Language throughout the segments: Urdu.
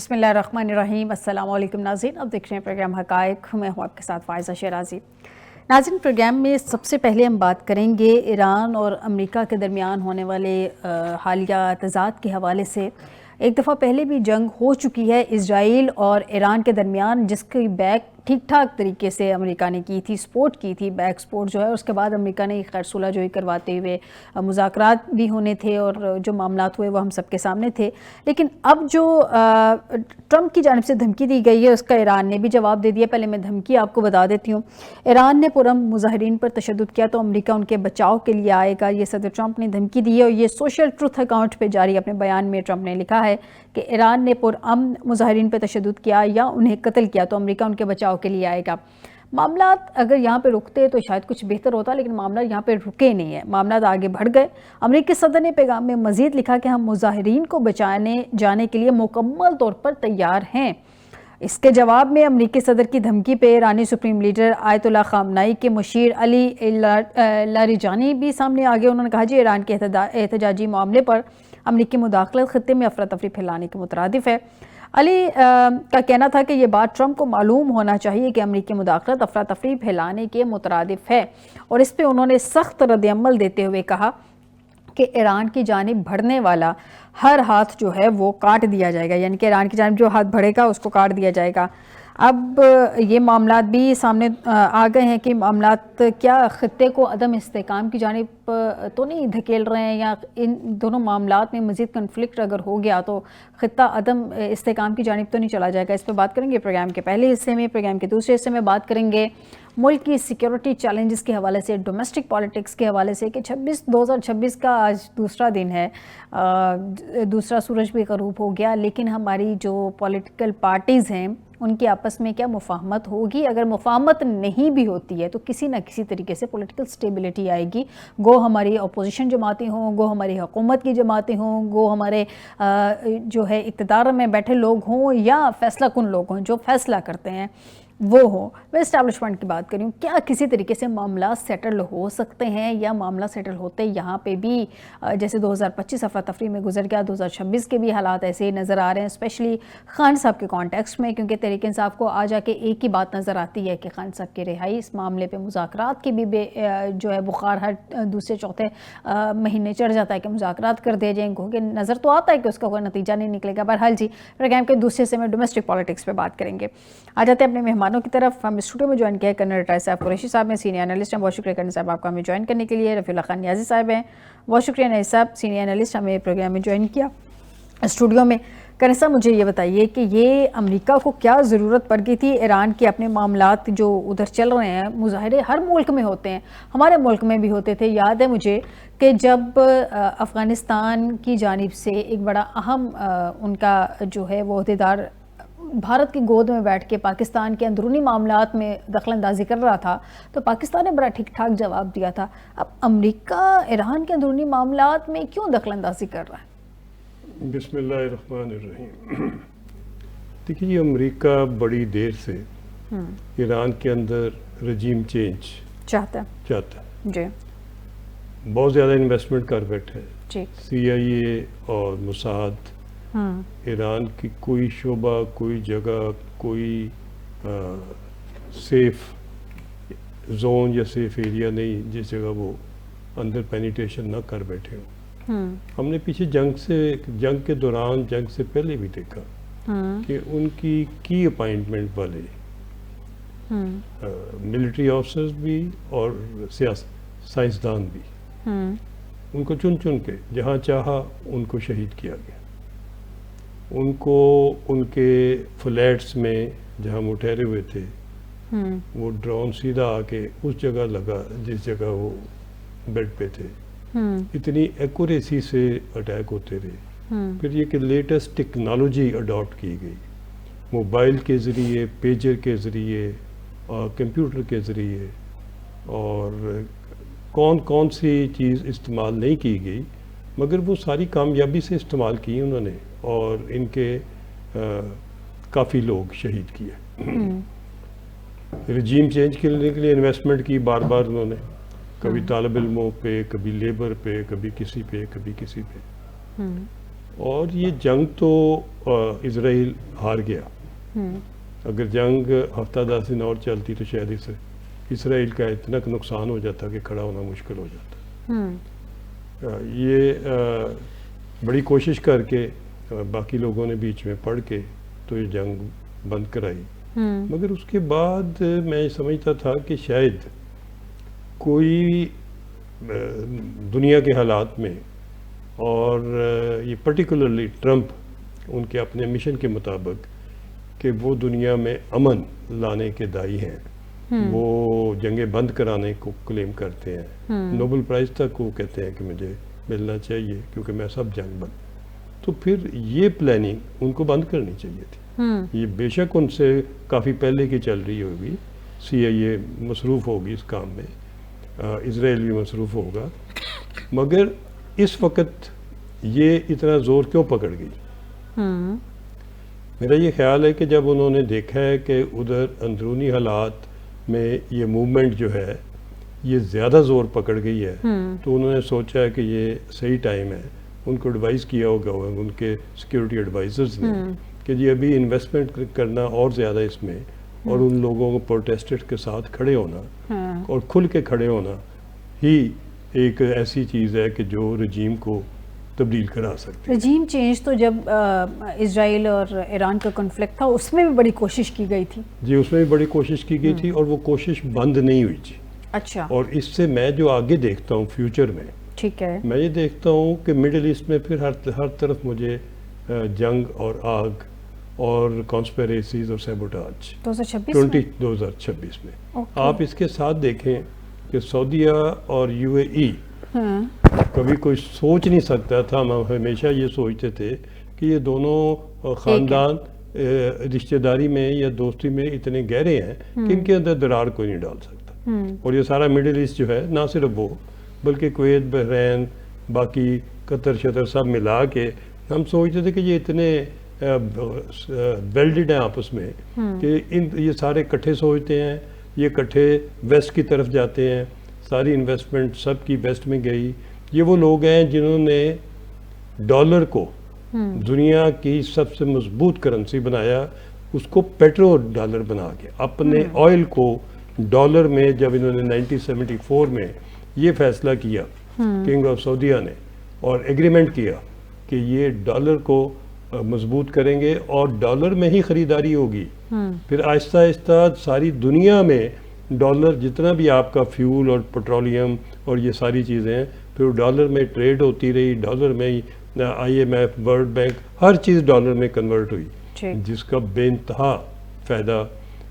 بسم اللہ الرحمن الرحیم۔ السلام علیکم ناظرین، اب دیکھ رہے ہیں پروگرام حقائق، میں ہوں آپ کے ساتھ فائزہ شیرازی۔ ناظرین، پروگرام میں سب سے پہلے ہم بات کریں گے ایران اور امریکہ کے درمیان ہونے والے حالیہ تضاد کے حوالے سے۔ ایک دفعہ پہلے بھی جنگ ہو چکی ہے اسرائیل اور ایران کے درمیان، جس کی بیک ٹھیک ٹھاک طریقے سے امریکہ نے کی تھی، سپورٹ کی تھی، بیک سپورٹ جو ہے۔ اس کے بعد امریکہ نے خیر صلح جوئی کرواتے ہوئے مذاکرات بھی ہونے تھے اور جو معاملات ہوئے وہ ہم سب کے سامنے تھے۔ لیکن اب جو ٹرمپ کی جانب سے دھمکی دی گئی ہے، اس کا ایران نے بھی جواب دے دیا۔ پہلے میں دھمکی آپ کو بتا دیتی ہوں۔ ایران نے پرامن مظاہرین پر تشدد کیا تو امریکہ ان کے بچاؤ کے لیے آئے گا، یہ صدر ٹرمپ نے دھمکی دی ہے، اور یہ سوشل ٹروتھ اکاؤنٹ پہ جاری اپنے بیان میں ٹرمپ نے لکھا ہے کہ ایران نے پرامن مظاہرین پہ تشدد کیا یا انہیں قتل کیا تو امریکہ ان کے بچاؤ کے لیے آئے گا۔ معاملات اگر یہاں پہ رکتے تو شاید کچھ بہتر ہوتا، لیکن معاملات یہاں پہ رکے نہیں ہیں، معاملات آگے بڑھ گئے۔ امریکی صدر نے پیغام میں مزید لکھا کہ ہم مظاہرین کو بچانے جانے کے لیے مکمل طور پر تیار ہیں۔ اس کے جواب میں امریکی صدر کی دھمکی پہ ایرانی سپریم لیڈر آیت اللہ خامنائی کے مشیر علی لاریجانی بھی سامنے آگے۔ انہوں نے کہا جی ایران کے احتجاجی معاملے پر امریکی مداخلت خطے میں افراتفری پھیلانے کے مترادف ہے۔ علی کا کہنا تھا کہ یہ بات ٹرمپ کو معلوم ہونا چاہیے کہ امریکی مداخلت افراتفری پھیلانے کے مترادف ہے، اور اس پہ انہوں نے سخت رد عمل دیتے ہوئے کہا کہ ایران کی جانب بڑھنے والا ہر ہاتھ جو ہے وہ کاٹ دیا جائے گا، یعنی کہ ایران کی جانب جو ہاتھ بڑھے گا اس کو کاٹ دیا جائے گا۔ اب یہ معاملات بھی سامنے آ گئے ہیں کہ معاملات کیا خطے کو عدم استحکام کی جانب تو نہیں دھکیل رہے ہیں، یا ان دونوں معاملات میں مزید کنفلکٹ اگر ہو گیا تو خطہ عدم استحکام کی جانب تو نہیں چلا جائے گا۔ اس پہ بات کریں گے پروگرام کے پہلے حصے میں۔ پروگرام کے دوسرے حصے میں بات کریں گے ملک کی سیکیورٹی چیلنجز کے حوالے سے، ڈومیسٹک پالیٹکس کے حوالے سے، کہ 2026 کا آج دوسرا دن ہے، دوسرا سورج بھی غروب ہو گیا، لیکن ہماری جو پولیٹیکل پارٹیز ہیں ان کی آپس میں کیا مفاہمت ہوگی؟ اگر مفاہمت نہیں بھی ہوتی ہے تو کسی نہ کسی طریقے سے پولیٹیکل سٹیبلٹی آئے گی، گو ہماری اپوزیشن جماعتیں ہوں، گو ہماری حکومت کی جماعتیں ہوں، گو ہمارے جو ہے اقتدار میں بیٹھے لوگ ہوں، یا فیصلہ کن لوگ ہوں جو فیصلہ کرتے ہیں وہ ہو۔ میں اسٹیبلشمنٹ کی بات کروں، کیا کسی طریقے سے معاملات سیٹل ہو سکتے ہیں، یا معاملہ سیٹل ہوتے یہاں پہ بھی جیسے 2025 افراتفری میں گزر گیا، 2026 کے بھی حالات ایسے ہی نظر آ رہے ہیں، اسپیشلی خان صاحب کے کانٹیکسٹ میں، کیونکہ تحریک انصاف کو آ جا کے ایک ہی بات نظر آتی ہے کہ خان صاحب کی رہائی، اس معاملے پہ مذاکرات کی بھی جو ہے بخار ہر دوسرے چوتھے مہینے چڑھ جاتا ہے کہ مذاکرات کر دیا جائیں، کیونکہ نظر تو آتا ہے کہ اس کا کوئی نتیجہ نہیں نکلے گا۔ بہرحال جی، پروگرام کے دوسرے سے میں ڈومیسٹک پالیٹکس پہ بات کریں گے۔ آ جاتے ہیں اپنے مہمانوں کی طرف۔ ہم اسٹوڈیو میں جوائن کیا ہے کرنل ریٹائر صاحب قریشی صاحب میں، سینئر انالسٹ ہیں، بہت شکریہ کرنل صاحب آپ کا ہمیں جوائن کرنے کے لیے۔ رفیع اللہ خان نیازی صاحب ہیں، بہت شکریہ نیازی صاحب، سینئر انالسٹ، ہمیں پروگرام میں جوائن کیا اسٹوڈیو میں۔ کرنل صاحب مجھے یہ بتائیے کہ یہ امریکہ کو کیا ضرورت پڑ گئی تھی ایران کے اپنے معاملات جو ادھر چل رہے ہیں، مظاہرے ہر ملک میں ہوتے ہیں، ہمارے ملک میں بھی ہوتے تھے۔ یاد ہے مجھے کہ جب افغانستان کی جانب سے ایک بڑا اہم ان کا جو ہے وہ عہدیدار بھارت کی گود میں بیٹھ کے پاکستان کے اندرونی معاملات میں دخل اندازی کر رہا تھا تو پاکستان نے بڑا ٹھیک ٹھاک جواب دیا تھا۔ اب امریکہ ایران کے اندرونی معاملات میں کیوں دخل اندازی کر رہا ہے؟ بسم اللہ الرحمن الرحیم۔ دیکھیے یہ امریکہ بڑی دیر سے ایران کے اندر رجیم چینج چاہتا ہے جی، بہت زیادہ انویسٹمنٹ کر بیٹھے ہیں۔ جی، CIA اور موساد ایران کی کوئی شعبہ، کوئی جگہ، کوئی سیف زون یا سیف ایریا نہیں جس جگہ وہ اندر پینیٹیشن نہ کر بیٹھے ہوں۔ ہم نے پیچھے جنگ کے دوران، جنگ سے پہلے بھی دیکھا کہ ان کی اپائنٹمنٹ والے ملٹری آفیسرز بھی اور سائنسدان بھی، ان کو چن چن کے جہاں چاہا ان کو شہید کیا گیا۔ ان کو ان کے فلیٹس میں جہاں وہ ٹھہرے ہوئے تھے وہ ڈرون سیدھا آ کے اس جگہ لگا جس جگہ وہ بیڈ پہ تھے۔ اتنی ایکوریسی سے اٹیک ہوتے رہے۔ پھر یہ کہ لیٹسٹ ٹیکنالوجی اڈاپٹ کی گئی، موبائل کے ذریعے، پیجر کے ذریعے اور کمپیوٹر کے ذریعے، اور کون سی چیز استعمال نہیں کی گئی مگر وہ ساری کامیابی سے استعمال کی انہوں نے، اور ان کے کافی لوگ شہید کیے۔ رجیم چینج کرنے کے لیے انویسٹمنٹ کی بار بار انہوں نے، کبھی طالب علموں پہ، کبھی لیبر پہ، کبھی کسی پہ، کبھی کسی پہ، اور یہ جنگ تو اسرائیل ہار گیا. اگر جنگ ہفتہ 10 دن اور چلتی تو شاید اسرائیل کا اتنا نقصان ہو جاتا کہ کھڑا ہونا مشکل ہو جاتا. یہ بڑی کوشش کر کے باقی لوگوں نے بیچ میں پڑھ کے تو یہ جنگ بند کرائی. مگر اس کے بعد میں سمجھتا تھا کہ شاید کوئی دنیا کے حالات میں اور یہ پرٹیکولرلی ٹرمپ ان کے اپنے مشن کے مطابق کہ وہ دنیا میں امن لانے کے دائی ہیں, وہ جنگیں بند کرانے کو کلیم کرتے ہیں, نوبل پرائز تک وہ کہتے ہیں کہ مجھے ملنا چاہیے کیونکہ میں سب جنگ بند. تو پھر یہ پلاننگ ان کو بند کرنی چاہیے تھی. یہ بے شک ان سے کافی پہلے کی چل رہی ہوگی, CIA مصروف ہوگی اس کام میں, اسرائیل بھی مصروف ہوگا, مگر اس وقت یہ اتنا زور کیوں پکڑ گئی؟ میرا یہ خیال ہے کہ جب انہوں نے دیکھا ہے کہ ادھر اندرونی حالات میں یہ موومنٹ جو ہے یہ زیادہ زور پکڑ گئی ہے, تو انہوں نے سوچا ہے کہ یہ صحیح ٹائم ہے. ان کو ایڈوائز کیا ہوگا ان کے سیکیورٹی ایڈوائزرز نے کہ جی ابھی انویسٹمنٹ کرنا اور زیادہ اس میں, اور ان لوگوں کو پروٹیسٹر کے ساتھ کھڑے ہونا اور کھل کے کھڑے ہونا ہی ایک ایسی چیز ہے کہ جو رجیم کو تبدیل کرا سکتی ہے. رجیم چینج تو جب اسرائیل اور ایران کا کنفلکٹ تھا اس میں بھی بڑی کوشش کی گئی تھی. جی اس میں بھی بڑی کوشش کی گئی تھی اور وہ کوشش بند نہیں ہوئی تھی. اچھا. اور اس سے میں جو آگے دیکھتا ہوں فیوچر میں, ٹھیک ہے, میں یہ دیکھتا ہوں کہ مڈل ایسٹ میں پھر ہر طرف مجھے جنگ اور آگ اور کانسپیریسیز اور سیبوٹاج 2026 میں. آپ اس کے ساتھ دیکھیں کہ سعودیہ اور UAE کبھی کوئی سوچ نہیں سکتا تھا, ہم ہمیشہ یہ سوچتے تھے کہ یہ دونوں خاندان رشتہ داری میں یا دوستی میں اتنے گہرے ہیں کہ ان کے اندر درار کوئی نہیں ڈال سکتا. اور یہ سارا مڈل ایسٹ جو ہے, نہ صرف وہ بلکہ کویت, بحرین, باقی قطر شطر سب ملا کے ہم سوچتے تھے کہ یہ اتنے ویلڈڈ ہیں آپس میں کہ یہ سارے اکٹھے سوچتے ہیں, یہ اکٹھے ویسٹ کی طرف جاتے ہیں, ساری انویسٹمنٹ سب کی ویسٹ میں گئی. یہ وہ لوگ ہیں جنہوں نے ڈالر کو دنیا کی سب سے مضبوط کرنسی بنایا, اس کو پیٹرو ڈالر بنا کے اپنے آئل کو ڈالر میں. جب انہوں نے 1974 میں یہ فیصلہ کیا کنگ آف سعودیہ نے اور ایگریمنٹ کیا کہ یہ ڈالر کو مضبوط کریں گے اور ڈالر میں ہی خریداری ہوگی, پھر آہستہ آہستہ ساری دنیا میں ڈالر جتنا بھی آپ کا فیول اور پیٹرولیم اور یہ ساری چیزیں ہیں پھر ڈالر میں ٹریڈ ہوتی رہی, ڈالر میں ہی IMF, ورلڈ بینک, ہر چیز ڈالر میں کنورٹ ہوئی, جس کا بے انتہا فائدہ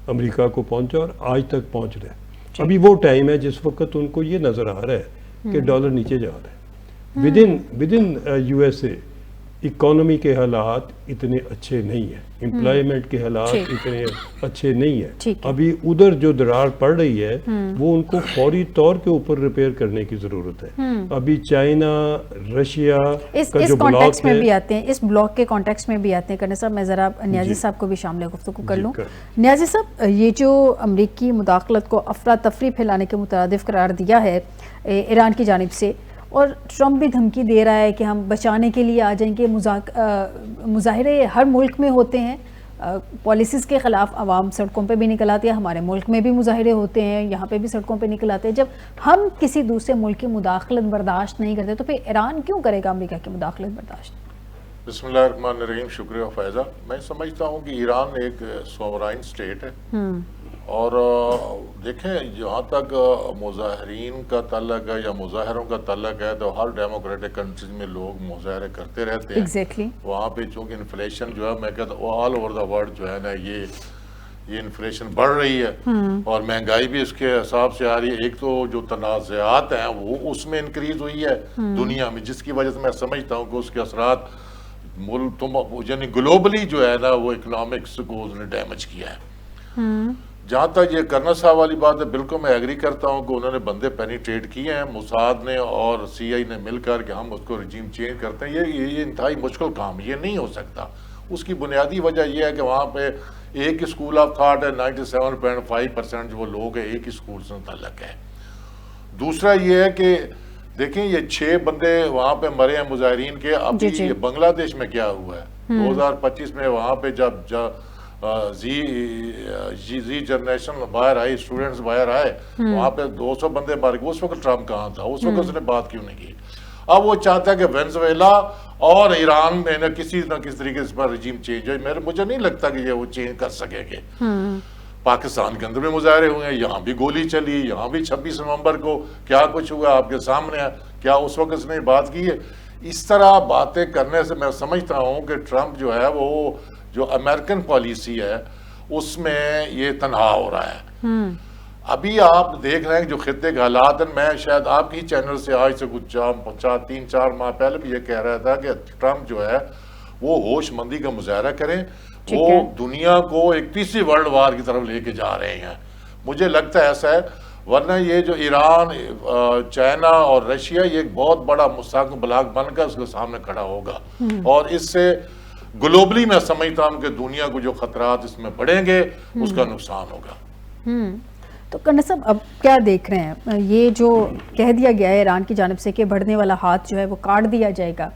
امریکا کو پہنچا اور آج تک پہنچ رہا ہے. ابھی وہ ٹائم ہے جس وقت ان کو یہ نظر آ رہا ہے کہ ڈالر نیچے جا رہا ہے. ودن USA اکانومی کے حالات اتنے اچھے نہیں ہیں, امپلائمنٹ کے حالات اتنے اچھے نہیں ہیں. ابھی ادھر جو درار پڑ رہی ہے وہ ان کو فوری طور کے اوپر ریپیئر کرنے کی ضرورت ہے. ابھی چائنا, رشیا کا جو بلاک میں بھی آتے ہیں, اس بلاک کے کانٹیکس میں بھی آتے ہیں. کرنے صاحب میں ذرا نیازی صاحب کو بھی شامل گفتگو کر لوں. نیازی صاحب, یہ جو امریکی مداخلت کو افراتفری پھیلانے کے مترادف قرار دیا ہے ایران کی جانب سے, اور ٹرمپ بھی دھمکی دے رہا ہے کہ ہم بچانے کے لیے آ جائیں گے, مظاہرے ہر ملک میں ہوتے ہیں, پالیسیز کے خلاف عوام سڑکوں پہ بھی نکل آتی ہے, ہمارے ملک میں بھی مظاہرے ہوتے ہیں, یہاں پہ بھی سڑکوں پہ نکل آتے ہیں. جب ہم کسی دوسرے ملک کی مداخلت برداشت نہیں کرتے تو پھر ایران کیوں کرے گا امریکہ کی مداخلت برداشت؟ بسم اللہ الرحمن الرحیم. شکریہ فائزہ. میں سمجھتا ہوں کہ ایران ایک سوورائن سٹیٹ ہے, اور دیکھیں جہاں تک مظاہرین کا تعلق ہے یا مظاہروں کا تعلق ہے تو ہر ڈیموکریٹک کنٹریز میں لوگ مظاہرے کرتے رہتے ہیں. Exactly. وہاں پہ چونکہ انفلیشن جو ہے میں کہتا ہوں آل اوور دا ورلڈ جو ہے نا یہ انفلیشن بڑھ رہی ہے, اور مہنگائی بھی اس کے حساب سے آ رہی ہے. ایک تو جو تنازعات ہیں وہ اس میں انکریز ہوئی ہے دنیا میں, جس کی وجہ سے میں سمجھتا ہوں کہ اس کے اثرات یعنی گلوبلی جو ہے نا وہ اکنامکس کو اس نے ڈیمیج کیا ہے. جہاں تک یہ کرنا صاحب والی بات ہے, بالکل میں ایگری کرتا ہوں کہ انہوں نے بندے پینیٹریٹ کیے ہیں موساد نے اور CIA نے مل کر کہ ہم اس کو رجیم چینج کرتے ہیں. یہ انتہائی مشکل کام, یہ نہیں ہو سکتا. اس کی بنیادی وجہ یہ ہے کہ وہاں پہ ایک اسکول آف تھاٹ ہے, 97.5% جو وہ لوگ ہیں ایک ہی اسکول سے متعلق ہے. دوسرا یہ ہے کہ دیکھیں یہ 6 بندے وہاں پہ مرے ہیں مظاہرین کے. ابھی یہ بنگلہ دیش میں کیا ہوا ہے 2025 میں وہاں پہ جب زی جنریشن باہر آئی, اسٹوڈنٹس باہر آئے, وہاں پہ 200 بندے مر گئے. اس وقت ٹرمپ کہاں تھا؟ اس وقت اس نے بات کیوں نہیں کی؟ اب وہ چاہتا ہے کہ وینزویلا اور ایران میں کسی نہ کسی طریقے سے رجیم چینج ہو. مجھے نہیں لگتا کہ یہ وہ چینج کر سکیں گے. پاکستان کے اندر بھی مظاہرے ہوئے ہیں, یہاں بھی گولی چلی, یہاں بھی 26 نومبر کو کیا کچھ ہوا آپ کے سامنے ہے. کیا اس وقت اس نے بات کی ہے؟ اس طرح باتیں کرنے سے میں سمجھتا ہوں کہ ٹرمپ جو ہے وہ جو امریکن پالیسی ہے اس میں یہ تنہا ہو رہا ہے. ابھی آپ دیکھ رہے ہیں جو خطے کے حالات ہیں. میں شاید آپ کی چینل سے آج سے کچھ 3-4 ماہ پہلے بھی یہ کہہ رہا تھا کہ ٹرمپ جو ہے وہ ہوش مندی کا مظاہرہ کریں. وہ دنیا کو ایک تیسری ورلڈ وار کی طرف لے کے جا رہے ہیں. مجھے لگتا ہے ایسا ہے, ورنہ یہ جو ایران, چائنا اور رشیا یہ ایک بہت بڑا مستحکم بلاک بن کر اس کے سامنے کھڑا ہوگا. اور اس سے گلوبلی میں سمجھتا ہوں کہ دنیا کو جو خطرات اس میں بڑھیں گے اس کا نقصان ہوگا. تو کنڈا صاحب اب کیا دیکھ رہے ہیں؟ یہ جو کہہ دیا گیا ہے ایران کی جانب سے کہ بڑھنے والا ہاتھ جو ہے وہ کاٹ دیا جائے گا,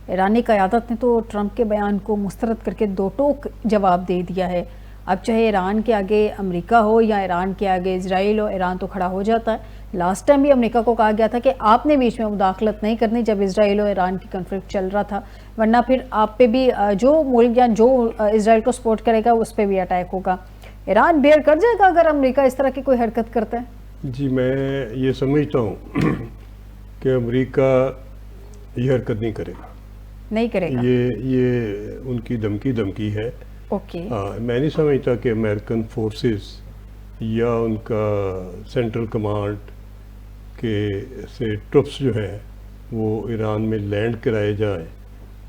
ایرانی قیادت نے تو ٹرمپ کے بیان کو مسترد کر کے 2 ٹوک جواب دے دیا ہے. اب چاہے ایران کے آگے امریکہ ہو یا ایران کے آگے اسرائیل ہو, ایران تو کھڑا ہو جاتا ہے. لاسٹ ٹائم بھی امریکہ کو کہا گیا تھا کہ آپ نے بیچ میں مداخلت نہیں کرنی جب اسرائیل اور ایران کی کنفلکٹ چل رہا تھا, ورنہ پھر آپ پہ بھی جو ملک یا جو اسرائیل کو سپورٹ کرے گا اس پہ بھی اٹیک ہوگا. ایران بیئر کر جائے گا اگر امریکہ اس طرح کی کوئی حرکت کرتا ہے؟ جی میں یہ سمجھتا ہوں کہ امریکہ یہ حرکت نہیں کرے گا. نہیں کرے گا. یہ ان کی دھمکی ہے. اوکے. میں نہیں سمجھتا کہ امریکن فورسز یا ان کا سینٹرل کمانڈ کے سے ٹرپس جو ہیں وہ ایران میں لینڈ کرائے جائیں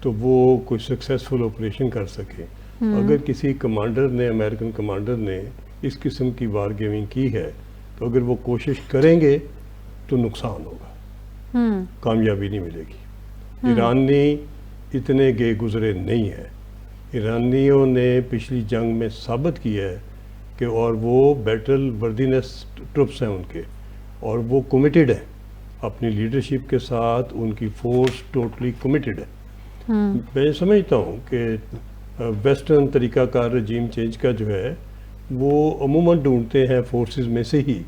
تو وہ کوئی سکسیسفل آپریشن کر سکے. اگر کسی کمانڈر نے, امریکن کمانڈر نے اس قسم کی وار گیمنگ کی ہے تو اگر وہ کوشش کریں گے تو نقصان ہوگا, کامیابی نہیں ملے گی. ایرانی اتنے گئے گزرے نہیں ہیں. ایرانیوں نے پچھلی جنگ میں ثابت کیا ہے کہ, اور وہ بیٹل وردینس ٹرپس ہیں ان کے, اور وہ کمیٹڈ ہیں اپنی لیڈرشپ کے ساتھ. ان کی فورس ٹوٹلی کمیٹڈ ہے. میں سمجھتا ہوں کہ ویسٹرن طریقہ کار رجیم چینج کا جو ہے وہ عموماً ڈھونڈتے ہیں فورسز میں سے ہی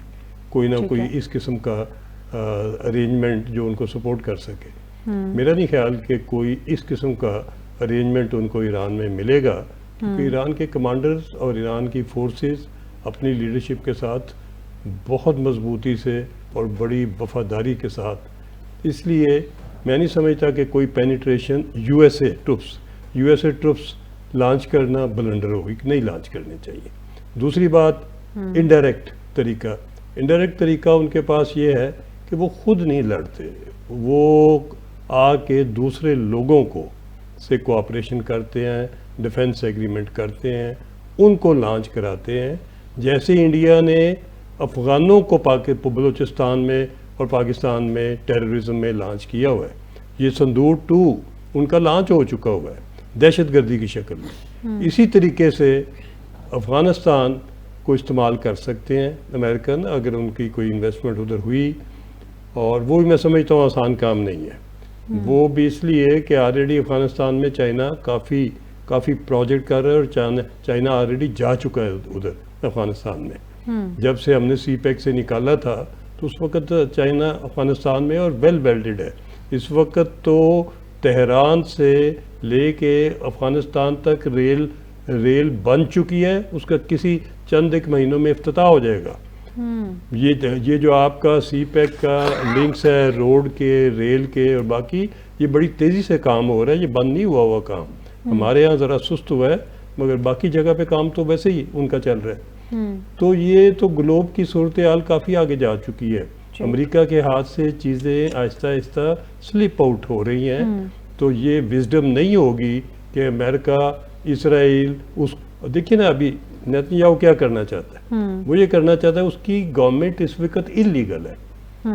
کوئی نہ کوئی اس قسم کا ارینجمنٹ جو ان کو سپورٹ کر سکے. میرا نہیں خیال کہ کوئی اس قسم کا ارینجمنٹ ان کو ایران میں ملے گا, کیونکہ ایران کے کمانڈرز اور ایران کی فورسز اپنی لیڈرشپ کے ساتھ بہت مضبوطی سے اور بڑی وفاداری کے ساتھ. اس لیے میں نہیں سمجھتا کہ کوئی penetration U S A trips launch کرنا بلنڈر ہوگی, نہیں لانچ کرنے چاہیے. دوسری بات انڈائریکٹ طریقہ ان کے پاس یہ ہے کہ وہ خود نہیں لڑتے, وہ آ کے دوسرے لوگوں کو سے کوآپریشن کرتے ہیں, ڈیفنس ایگریمنٹ کرتے ہیں, ان کو لانچ کراتے ہیں. جیسے انڈیا نے افغانوں کو بلوچستان میں اور پاکستان میں ٹیررزم میں لانچ کیا ہوا ہے. یہ صندوق 2 ان کا لانچ ہو چکا ہوا ہے دہشت گردی کی شکل میں. اسی طریقے سے افغانستان کو استعمال کر سکتے ہیں امریکن اگر ان کی کوئی انویسٹمنٹ ادھر ہوئی, اور وہ بھی میں سمجھتا ہوں آسان کام نہیں ہے. وہ بھی اس لیے کہ آلریڈی افغانستان میں چائنا کافی پروجیکٹ کر رہا ہے, اور چائنا آلریڈی جا چکا ہے ادھر افغانستان میں. جب سے ہم نے سی پیک سے نکالا تھا تو اس وقت چائنا افغانستان میں اور ویل ویلڈڈ ہے. اس وقت تو تہران سے لے کے افغانستان تک ریل بن چکی ہے, اس کا کسی چند ایک مہینوں میں افتتاح ہو جائے گا. یہ جو آپ کا سی پیک کا لنکس ہے روڈ کے, ریل کے اور باقی, یہ بڑی تیزی سے کام ہو رہا ہے. یہ بند نہیں ہوا کام. ہمارے ہاں ذرا سست ہوا ہے, مگر باقی جگہ پہ کام تو ویسے ہی ان کا چل رہا ہے. تو یہ تو گلوب کی صورتحال کافی آگے جا چکی ہے. امریکہ کے ہاتھ سے چیزیں آہستہ آہستہ سلپ آؤٹ ہو رہی ہیں. تو یہ وزڈم نہیں ہوگی کہ امریکہ, اسرائیل, دیکھیے نا ابھی نیتنیاہو کیا کرنا چاہتا ہے. وہ یہ کرنا چاہتا ہے, اس کی گورنمنٹ اس وقت انلیگل ہے,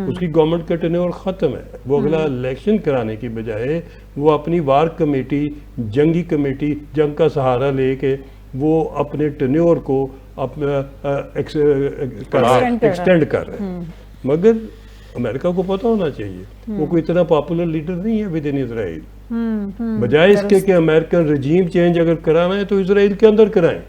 اس کی گورنمنٹ کا ٹینیور ختم ہے. وہ اگلا الیکشن کرانے کی بجائے وہ اپنی وار کمیٹی, جنگی کمیٹی, جنگ کا سہارا لے کے وہ اپنے ٹینیور کو ایکسٹینڈ کر رہے ہیں. مگر امریکہ کو پتہ ہونا چاہیے وہ کوئی اتنا پاپولر لیڈر نہیں ہے ود ان اسرائیل. بجائے اس کے کہ امریکن رجیم چینج اگر کرانا ہے تو اسرائیل کے اندر کرائیں,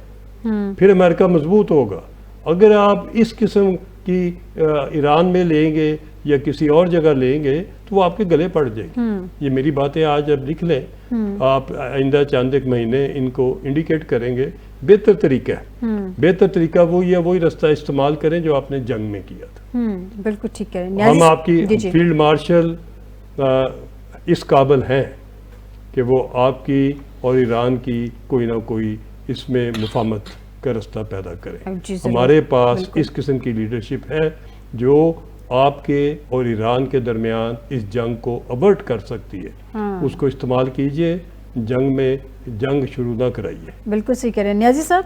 پھر امریکہ مضبوط ہوگا. اگر آپ اس قسم کی ایران میں لیں گے یا کسی اور جگہ لیں گے تو وہ آپ کے گلے پڑ جائے گی. یہ میری باتیں آج اب لکھ لیں, آپ آئندہ چند ایک مہینے ان کو انڈیکیٹ کریں گے. بہتر طریقہ ہے, بہتر طریقہ وہی ہے, وہی رستہ استعمال کریں جو آپ نے جنگ میں کیا تھا. بالکل ٹھیک کہہ رہے ہیں. ہم آپ کی فیلڈ مارشل اس قابل ہیں کہ وہ آپ کی اور ایران کی کوئی نہ کوئی اس میں مفاہمت کا رستہ پیدا کریں. ہمارے پاس اس قسم کی لیڈرشپ ہے جو آپ کے اور ایران کے درمیان اس جنگ کو اوورٹ کر سکتی ہے. اس کو استعمال کیجئے, جنگ میں جنگ شروع نہ کرائیے. بالکل صحیح کہہ رہے ہیں نیازی صاحب.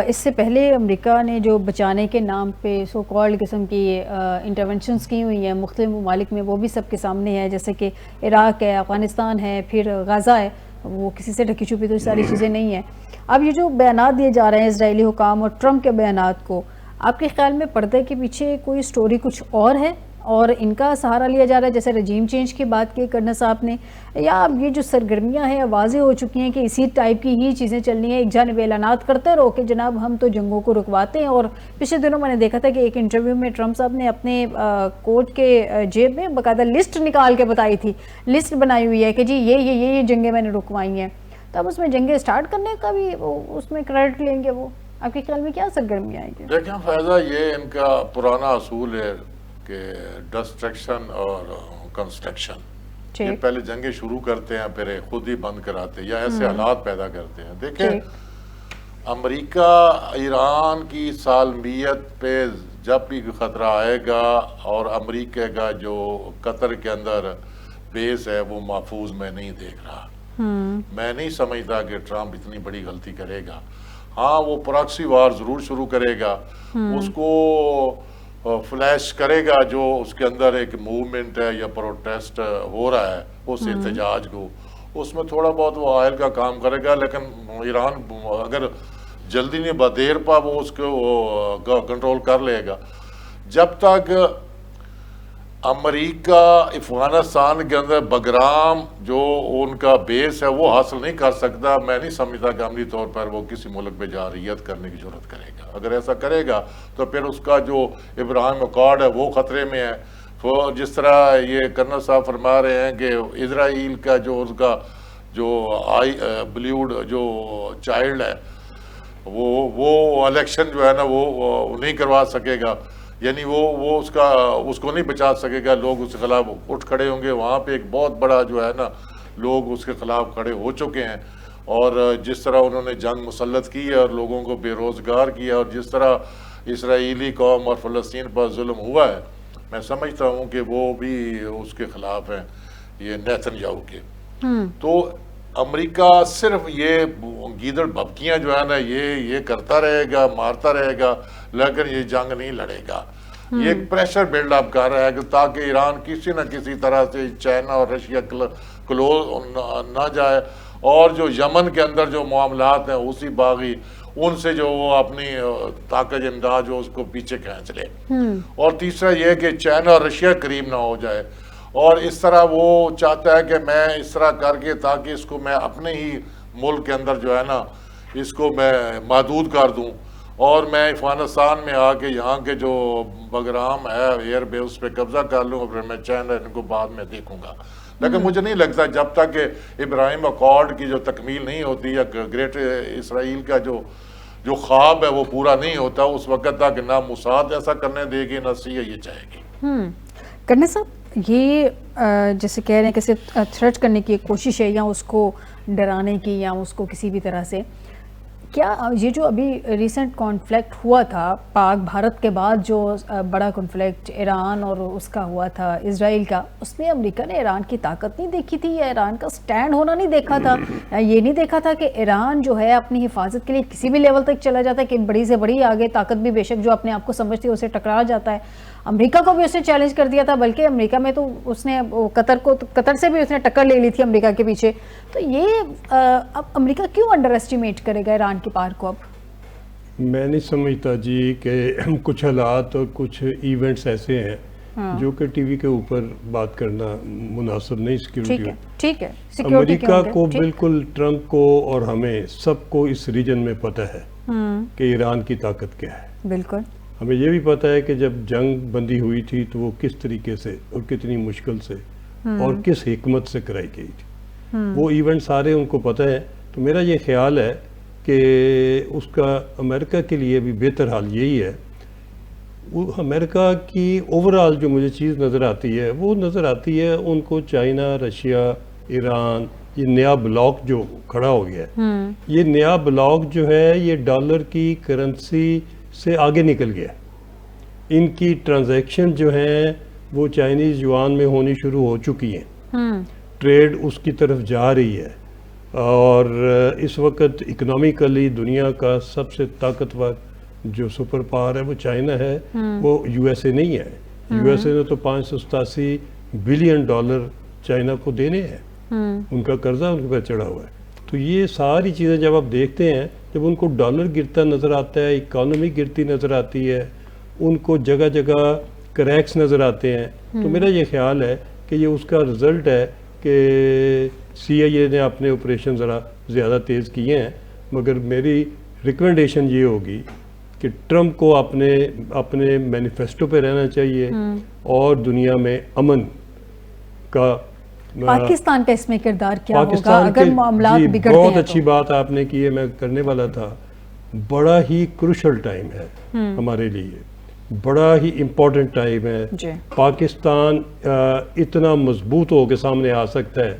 اس سے پہلے امریکہ نے جو بچانے کے نام پہ سو کالڈ قسم کی انٹرونشنز کی ہوئی ہیں مختلف ممالک میں, وہ بھی سب کے سامنے ہے, جیسے کہ عراق ہے, افغانستان ہے, پھر غزہ ہے. وہ کسی سے ڈھکی چھپی تو ساری چیزیں نہیں ہیں. اب یہ جو بیانات دیے جا رہے ہیں اسرائیلی حکام اور ٹرمپ کے بیانات کو, آپ کے خیال میں پردے کے پیچھے کوئی سٹوری کچھ اور ہے اور ان کا سہارا لیا جا رہا ہے, جیسے رجیم چینج کی بات کی کرنا صاحب نے, یا اب یہ جو سرگرمیاں ہیں واضح ہو چکی ہیں کہ اسی ٹائپ کی ہی چیزیں چلنی ہیں, ایک جانب اعلانات کرتے رہو کہ جناب ہم تو جنگوں کو رکواتے ہیں. اور پچھلے دنوں میں نے دیکھا تھا کہ ایک انٹرویو میں ٹرمپ صاحب نے اپنے کوٹ کے جیب میں باقاعدہ لسٹ نکال کے بتائی تھی, لسٹ بنائی ہوئی ہے کہ جی یہ جنگیں میں نے رکوائی ہیں. تو اب اس میں جنگیں سٹارٹ کرنے کا بھی اس میں کریڈٹ لیں گے وہ, آپ کے خیال میں کیا سرگرمیاں آئیں گی؟ دیکھیں فیضہ, یہ ان کا پرانا اصول ہے کہ ڈسٹرکشن اور کنسٹرکشن. یہ پہلے جنگیں شروع کرتے ہیں پھر خود ہی بند کراتے ہیں یا ایسے حالات پیدا کرتے ہیں. دیکھیں امریکہ ایران کی سالمیت پہ جب بھی خطرہ آئے گا اور امریکہ کا جو قطر کے اندر بیس ہے وہ محفوظ میں نہیں دیکھ رہا. میں نہیں سمجھتا کہ ٹرمپ اتنی بڑی غلطی کرے گا. ہاں وہ پراکسی وار ضرور شروع کرے گا, اس کو فلیش کرے گا جو اس کے اندر ایک موومنٹ ہے یا پروٹیسٹ ہو رہا ہے اس احتجاج کو, اس میں تھوڑا بہت وہ آئل کا کام کرے گا. لیکن ایران اگر جلدی نہیں بدیر پا وہ اس کو کنٹرول کر لے گا. جب تک امریکہ افغانستان کے اندر بگرام جو ان کا بیس ہے وہ حاصل نہیں کر سکتا, میں نہیں سمجھتا کہ عملی طور پر وہ کسی ملک پہ جارحیت کرنے کی ضرورت کرے گا. اگر ایسا کرے گا تو پھر اس کا جو ابراہیم اکارڈ ہے وہ خطرے میں ہے. جس طرح یہ کرنل صاحب فرما رہے ہیں کہ اسرائیل کا جو اس کا جو بلیوڈ جو چائلڈ ہے وہ الیکشن جو ہے نا وہ نہیں کروا سکے گا, یعنی وہ اس کو نہیں بچا سکے گا. لوگ اس کے خلاف اٹھ کھڑے ہوں گے. وہاں پہ ایک بہت بڑا جو ہے نا لوگ اس کے خلاف کھڑے ہو چکے ہیں. اور جس طرح انہوں نے جنگ مسلط کی ہے اور لوگوں کو بے روزگار کیا, اور جس طرح اسرائیلی قوم اور فلسطین پر ظلم ہوا ہے, میں سمجھتا ہوں کہ وہ بھی اس کے خلاف ہیں, یہ نیتن یاہو کے. تو امریکہ صرف یہ گیدڑ بھبکیاں جو ہے نا یہ کرتا رہے گا, مارتا رہے گا, لیکن یہ جنگ نہیں لڑے گا. یہ ایک پریشر بلڈ اپ کر رہا ہے کہ تاکہ ایران کسی نہ کسی طرح سے چائنا اور رشیا کلوز نہ جائے, اور جو یمن کے اندر جو معاملات ہیں اسی باغی ان سے جو وہ اپنی طاقت امداد جو اس کو پیچھے کھینچ لے. اور تیسرا یہ کہ چائنا اور رشیا قریب نہ ہو جائے, اور اس طرح وہ چاہتا ہے کہ میں اس طرح کر کے تاکہ اس کو میں اپنے ہی ملک کے اندر جو ہے نا اس کو میں محدود کر دوں, اور میں افغانستان میں آ کے یہاں کے جو بگرام ہے ایئر بیس پہ قبضہ کر لوں, اور پھر میں چائنا ان کو بعد میں دیکھوں گا. لیکن مجھے نہیں لگتا جب تک کہ ابراہیم اکارڈ کی جو تکمیل نہیں ہوتی یا گریٹ اسرائیل کا جو خواب ہے وہ پورا نہیں ہوتا, اس وقت تک نہ موساد ایسا کرنے دے گی نہ سیاہ یہ چاہے گی. کرنے صاحب یہ جیسے کہہ رہے ہیں کہ صرف تھریٹ کرنے کی ایک کوشش ہے یا اس کو ڈرانے کی یا اس کو کسی بھی طرح سے, کیا یہ جو ابھی ریسنٹ کانفلکٹ ہوا تھا پاک بھارت کے بعد جو بڑا کانفلکٹ ایران اور اس کا ہوا تھا اسرائیل کا, اس میں امریکہ نے ایران کی طاقت نہیں دیکھی تھی یا ایران کا سٹینڈ ہونا نہیں دیکھا تھا, یہ نہیں دیکھا تھا کہ ایران جو ہے اپنی حفاظت کے لیے کسی بھی لیول تک چلا جاتا ہے کہ بڑی سے بڑی آگے طاقت بھی بے شک جو اپنے آپ کو سمجھتی ہے اسے ٹکرا جاتا ہے. امریکہ کو بھی اس نے چیلنج کر دیا تھا, بلکہ امریکہ میں تو اس نے قطر سے بھی اس نے ٹکر لے لی تھی امریکہ کے پیچھے. تو یہ اب امریکہ کیوں انڈر ایسٹیمیٹ کرے گا ایران کی پار کو؟ اب میں نہیں سمجھتا جی کہ کچھ حالات اور کچھ ایونٹس ایسے ہیں جو کہ ٹی وی کے اوپر بات کرنا مناسب نہیں سیکیورٹی. ٹھیک ہے. امریکہ کو بالکل ٹرمپ کو اور ہمیں سب کو اس ریجن میں پتہ ہے کہ ایران کی طاقت کیا ہے. بالکل. ہمیں یہ بھی پتہ ہے کہ جب جنگ بندی ہوئی تھی تو وہ کس طریقے سے اور کتنی مشکل سے اور کس حکمت سے کرائی گئی تھی. وہ ایونٹ سارے ان کو پتہ ہے. تو میرا یہ خیال ہے کہ اس کا امریکہ کے لیے بھی بہتر حال یہی ہے. وہ امریکہ کی اوورآل جو مجھے چیز نظر آتی ہے وہ نظر آتی ہے ان کو چائنا، رشیا، ایران، یہ نیا بلاک جو کھڑا ہو گیا ہے، یہ نیا بلاک جو ہے یہ ڈالر کی کرنسی سے آگے نکل گیا. ان کی ٹرانزیکشن جو ہیں وہ چائنیز یوان میں ہونی شروع ہو چکی ہیں. ٹریڈ اس کی طرف جا رہی ہے اور اس وقت اکنامیکلی دنیا کا سب سے طاقتور جو سپر پاور ہے وہ چائنا ہے، وہ یو ایس اے نہیں ہے. یو ایس اے نے تو $587 بلین چائنا کو دینے ہیں. ان کا قرضہ ان کے پاس چڑھا ہوا ہے. تو یہ ساری چیزیں جب آپ دیکھتے ہیں، جب ان کو ڈالر گرتا نظر آتا ہے، اکانومی گرتی نظر آتی ہے، ان کو جگہ جگہ کریکس نظر آتے ہیں، تو میرا یہ خیال ہے کہ یہ اس کا رزلٹ ہے کہ سی آئی اے نے اپنے آپریشن ذرا زیادہ تیز کیے ہیں. مگر میری ریکمنڈیشن یہ ہوگی کہ ٹرمپ کو اپنے مینیفیسٹو پہ رہنا چاہیے اور دنیا میں امن کا. پاکستان کا اس میں کردار کیا ہوگا پاکستان اگر معاملات بگڑتے ہیں؟ بہت اچھی بات آپ نے کی ہے، میں کرنے والا تھا. بڑا ہی کروشل ٹائم ہے ہمارے لیے، بڑا ہی امپورٹنٹ ٹائم ہے. پاکستان اتنا مضبوط ہو کے سامنے آ سکتا ہے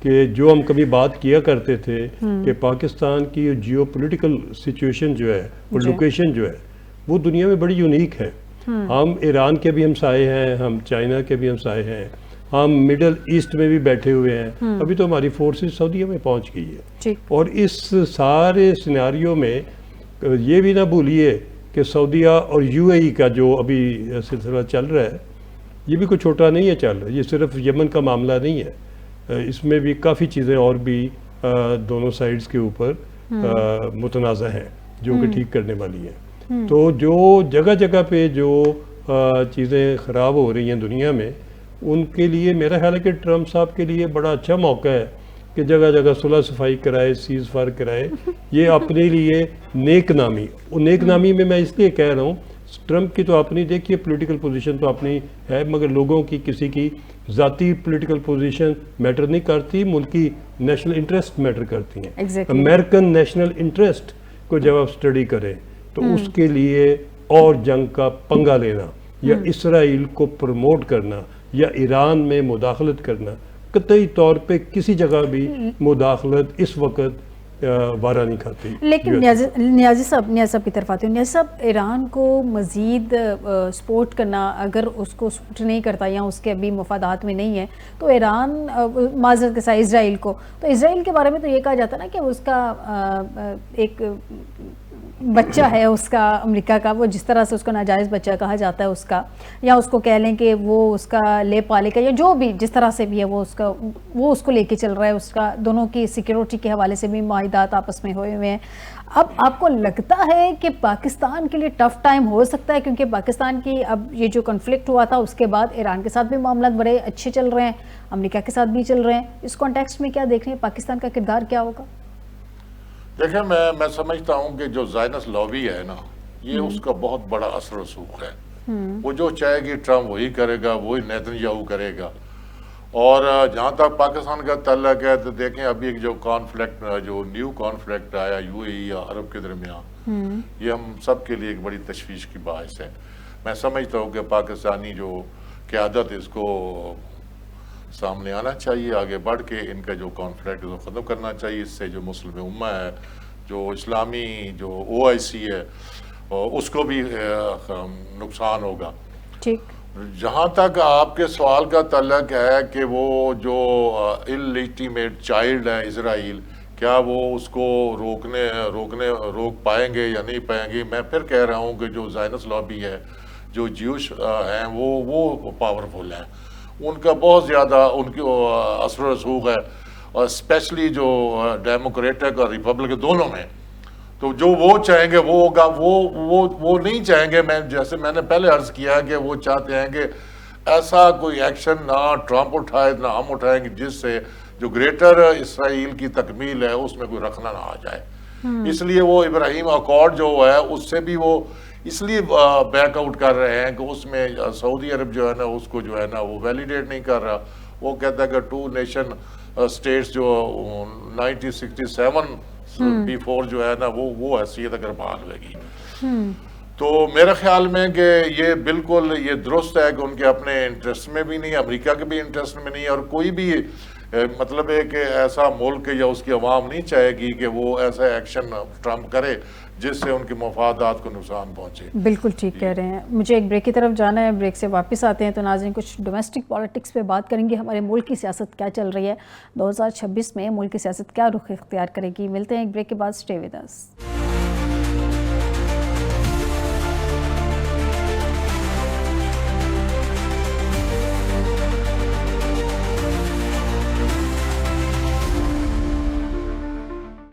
کہ جو ہم کبھی بات کیا کرتے تھے کہ پاکستان کی جیو پولیٹیکل سچویشن جو ہے اور لوکیشن جو ہے وہ دنیا میں بڑی یونیک ہے. ہم ایران کے بھی ہمسائے ہیں، ہم چائنا کے بھی ہمسائے ہیں، ہم مڈل ایسٹ میں بھی بیٹھے ہوئے ہیں. ابھی تو ہماری فورسز سعودیہ میں پہنچ گئی ہے. اور اس سارے سیناریو میں یہ بھی نہ بھولیے کہ سعودیہ اور یو اے ای کا جو ابھی سلسلہ چل رہا ہے یہ بھی کوئی چھوٹا نہیں ہے چل رہا. یہ صرف یمن کا معاملہ نہیں ہے، اس میں بھی کافی چیزیں اور بھی دونوں سائڈز کے اوپر متنازع ہیں جو کہ ٹھیک کرنے والی ہیں. تو جو جگہ جگہ پہ جو چیزیں خراب ہو رہی ہیں دنیا میں، ان کے لیے میرا خیال ہے کہ ٹرمپ صاحب کے لیے بڑا اچھا موقع ہے کہ جگہ جگہ صلح صفائی کرائے، سیز فائر کرائے. یہ اپنے لیے نیک نامی، نیک نامی میں اس لیے کہہ رہا ہوں، ٹرمپ کی تو اپنی دیکھیے پولیٹیکل پوزیشن تو اپنی ہے، مگر لوگوں کی کسی کی ذاتی پولیٹیکل پوزیشن میٹر نہیں کرتی، ملکی نیشنل انٹرسٹ میٹر کرتی ہیں. امریکن نیشنل انٹرسٹ کو جب آپ اسٹڈی کریں تو اس کے لیے اور جنگ کا پنگا لینا یا اسرائیل کو پروموٹ کرنا یا ایران میں مداخلت کرنا، قطعی طور پہ کسی جگہ بھی مداخلت اس وقت وارہ نہیں کھاتی. لیکن نیازی صاحب کی طرف آتے ہیں. نیازی صاحب، ایران کو مزید سپورٹ کرنا اگر اس کو سپورٹ نہیں کرتا یا اس کے ابھی مفادات میں نہیں ہے تو ایران معذرت کے ساتھ اسرائیل کو، تو اسرائیل کے بارے میں تو یہ کہا جاتا ہے نا کہ اس کا ایک بچہ ہے اس کا امریکہ کا، وہ جس طرح سے اس کو ناجائز بچہ کہا جاتا ہے اس کا، یا اس کو کہہ لیں کہ وہ اس کا لے پالے کا، یا جو بھی جس طرح سے بھی ہے وہ اس کو لے کے چل رہا ہے. اس کا دونوں کی سیکیورٹی کے حوالے سے بھی معاہدات آپس میں ہوئے ہیں. اب آپ کو لگتا ہے کہ پاکستان کے لیے ٹف ٹائم ہو سکتا ہے کیونکہ پاکستان کی اب یہ جو کنفلکٹ ہوا تھا اس کے بعد ایران کے ساتھ بھی معاملات بڑے اچھے چل رہے ہیں، امریکہ کے ساتھ بھی چل رہے ہیں. اس کانٹیکسٹ میں کیا دیکھ رہے ہیں، پاکستان کا کردار کیا ہوگا؟ دیکھیں، میں سمجھتا ہوں کہ جو زائنس لابی ہے نا، یہ اس کا بہت بڑا اثر رسوخ ہے. وہ جو چاہے گی ٹرمپ وہی کرے گا، وہی نیتن یاہو کرے گا. اور جہاں تک پاکستان کا تعلق ہے تو دیکھیں ابھی ایک جو کانفلکٹ، جو نیو کانفلکٹ آیا یو اے ای یا عرب کے درمیان، یہ ہم سب کے لیے ایک بڑی تشویش کی باعث ہے. میں سمجھتا ہوں کہ پاکستانی جو قیادت اس کو سامنے آنا چاہیے، آگے بڑھ کے ان کا جو کانفلکٹ کو ختم کرنا چاہیے. اس سے جو مسلم امہ ہے، جو اسلامی جو او آئی سی ہے، اس کو بھی نقصان ہوگا. ٹھیک. جہاں تک آپ کے سوال کا تعلق ہے کہ وہ جو اللیجیٹمیٹ چائلڈ ہے اسرائیل، کیا وہ اس کو روک پائیں گے یا نہیں پائیں گے، میں پھر کہہ رہا ہوں کہ جو زائنس لابی ہے، جو جیوش ہیں، وہ پاورفل ہیں. ان کا بہت زیادہ ان کی اثر و رسوخ ہے، اور اسپیشلی جو ڈیموکریٹک اور ریپبلک دونوں میں. تو جو وہ چاہیں گے وہ ہوگا. وہ نہیں چاہیں گے، جیسے میں نے پہلے عرض کیا کہ وہ چاہتے ہیں کہ ایسا کوئی ایکشن نہ ٹرمپ اٹھائے نہ ہم اٹھائیں گے جس سے جو گریٹر اسرائیل کی تکمیل ہے اس میں کوئی رکھنا نہ آ جائے. اس لیے وہ ابراہیم اکارڈ جو ہے اس سے بھی وہ اس لیے بیک آؤٹ کر رہے ہیں کہ اس میں سعودی عرب جو ہے نا اس کو جو ہے نا وہ ویلیڈیٹ نہیں کر رہا. وہ کہتا ہے کہ 2 نیشن اسٹیٹس جو 1967 بیفور جو ہے نا وہ حیثیت اگر بحال ہوئے گی. تو میرے خیال میں کہ یہ بالکل یہ درست ہے کہ ان کے اپنے انٹرسٹ میں بھی نہیں، امریکہ کے بھی انٹرسٹ میں نہیں، اور کوئی بھی مطلب ہے کہ ایسا ملک یا اس کی عوام نہیں چاہے گی کہ وہ ایسا ایکشن ٹرمپ کرے جس سے ان کے مفادات کو نقصان پہنچے. بالکل ٹھیک کہہ رہے ہیں. مجھے ایک بریک کی طرف جانا ہے، بریک سے واپس آتے ہیں تو ناظرین کچھ ڈومیسٹک پالیٹکس پہ بات کریں گے. ہمارے ملک کی سیاست کیا چل رہی ہے 2026 میں، ملک کی سیاست کیا رخ اختیار کرے گی. ملتے ہیں ایک بریک کے بعد. Stay with us.